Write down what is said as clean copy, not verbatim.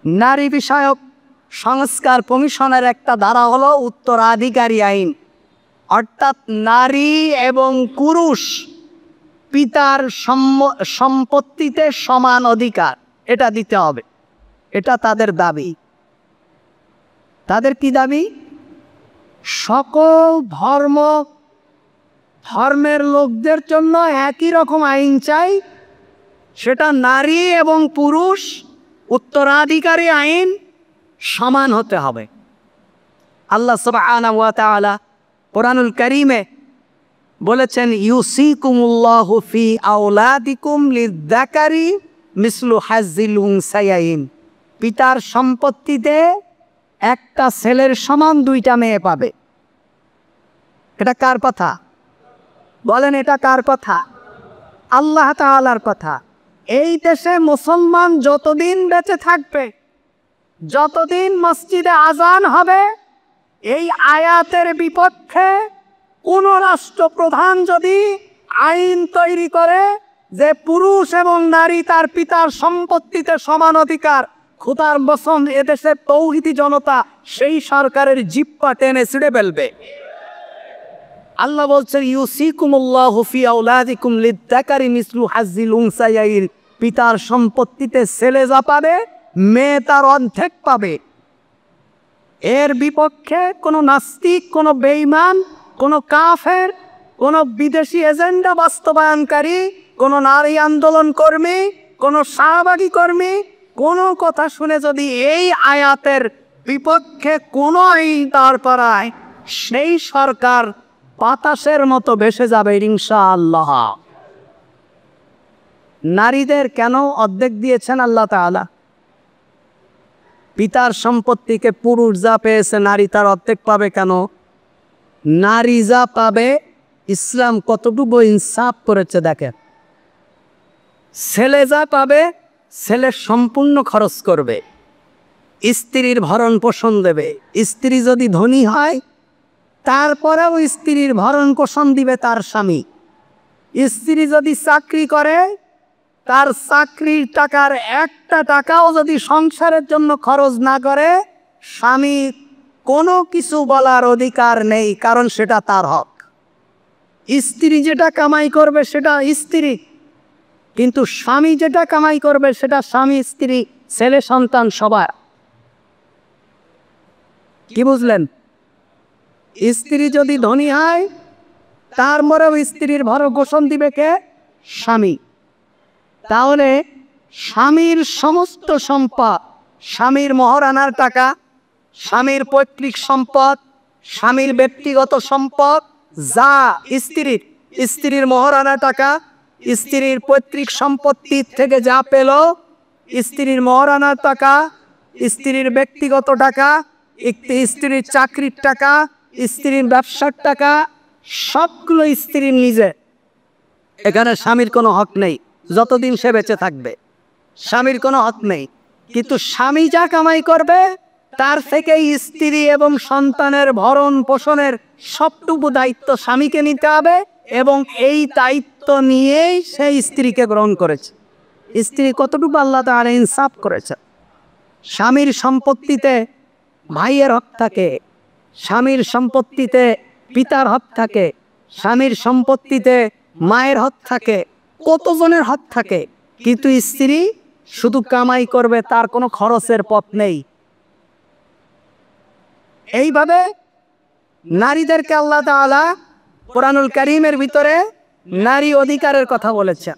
নারী বিষয়ক সংস্কার কমিশনের একটা ধারা হলো উত্তরাধিকারী আইন, অর্থাৎ নারী এবং পুরুষ পিতার সম্পত্তিতে সমান অধিকার এটা দিতে হবে। এটা তাদের দাবি। তাদের কি দাবি? সকল ধর্মের লোকদের জন্য একই রকম আইন চাই, সেটা নারী এবং পুরুষ উত্তরাধিকারী আইন সমান হতে হবে। আল্লাহ সুবহানাহু ওয়া তাআলা কোরআনুল কারীমে বলেছেন, ইউসিকুমুল্লাহু ফি আওলাদিকুম লিয-যাকারি মিসলু হাজ্জিল উনসায়াইন। পিতার সম্পত্তিতে একটা ছেলের সমান দুইটা মেয়ে পাবে। এটা কার কথা? বলেন, এটা কার কথা? আল্লাহ তাআলার কথা। এই দেশে মুসলমান যতদিন বেঁচে থাকবে, যতদিন মসজিদে আজান হবে, এই আয়াতের বিপক্ষে কোন রাষ্ট্রপ্রধান যদি আইন তৈরি করে যে পুরুষ এবং নারী তার পিতার সম্পত্তিতে সমান অধিকার, খোদার কসম এদেশের তৌহিদি জনতা সেই সরকারের জিহ্বা টেনে ছিঁড়ে ফেলবে। আল্লাহ বলছেন, ইউসিকুমুল্লাহু ফি আওলাদিকুম লিয-যাকারি মিসলু হাজ্জিল উনসায়াইন। পিতার সম্পত্তিতে ছেলে যা পাবে, মেয়ে তার অর্ধেক পাবে। এর বিপক্ষে কোনো নাস্তিক, কোনো বেঈমান, কোনো কাফের, কোনো বিদেশি এজেন্ডা বাস্তবায়নকারী, কোনো নারী আন্দোলন কর্মী, কোনো শাহবাগী কর্মী কোনো কথা শুনে যদি এই আয়াতের বিপক্ষে কোনো আইন দাঁড় করায়, সেই সরকার বাতাসের মতো ভেসে যাবে ইনশাআল্লাহ। নারীদের কেন অর্ধেক দিয়েছেন আল্লাহ তাআলা? পিতার সম্পত্তিকে পুরুষ যা পেয়েছে নারী তার অর্ধেক পাবে কেন? নারী যা পাবে ইসলাম কতটুকু ইনসাফ করেছে দেখেন। ছেলে যা পাবে ছেলে সম্পূর্ণ খরচ করবে, স্ত্রীর ভরণ পোষণ দেবে। স্ত্রী যদি ধনী হয় তারপরেও স্ত্রীর ভরণ পোষণ দিবে তার স্বামী। স্ত্রী যদি চাকরি করে তার চাকরির টাকার একটা টাকাও যদি সংসারের জন্য খরচ না করে, স্বামী কোনো কিছু বলার অধিকার নেই, কারণ সেটা তার হক। স্ত্রী যেটা কামাই করবে সেটা স্ত্রী, কিন্তু স্বামী যেটা কামাই করবে সেটা স্বামী, স্ত্রী, ছেলে সন্তান সবার। কি বুঝলেন? স্ত্রী যদি ধনী হয় তারপরেও স্ত্রীর ভরণ পোষণ দিবে কে? স্বামী। তাহলে স্বামীর সমস্ত সম্পদ, স্বামীর মহারানার টাকা, স্বামীর পৈতৃক সম্পদ, স্বামীর ব্যক্তিগত সম্পদ যা স্ত্রীর মহারানা টাকা, স্ত্রীর পৈতৃক সম্পত্তির থেকে যা পেল, স্ত্রীর মহারানার টাকা, স্ত্রীর ব্যক্তিগত টাকা, স্ত্রীর চাকরির টাকা, স্ত্রীর ব্যবসার টাকা, সবগুলো স্ত্রীর নিজে। এখানে স্বামীর কোনো হক নেই যতদিন সে বেঁচে থাকবে, স্বামীর কোনো হক নেই। কিন্তু স্বামী যা কামাই করবে তার থেকে স্ত্রী এবং সন্তানের ভরণ পোষণের সবটুকু দায়িত্ব স্বামীকে নিতে হবে, এবং এই দায়িত্ব নিয়েই সে স্ত্রীকে গ্রহণ করেছে। স্ত্রী কতটুকু আল্লাহ তাআলা ইনসাফ করেছে। স্বামীর সম্পত্তিতে ভাইয়ের হক থাকে, স্বামীর সম্পত্তিতে পিতার হক থাকে, স্বামীর সম্পত্তিতে মায়ের হক থাকে, কতজনের হক থাকে। কিন্তু স্ত্রী শুধু কামাই করবে, তার কোনো খরচের পথ নেই। এইভাবে নারীদেরকে আল্লাহ তাআলা কোরআনুল কারীমের ভিতরে নারী অধিকারের কথা বলেছেন।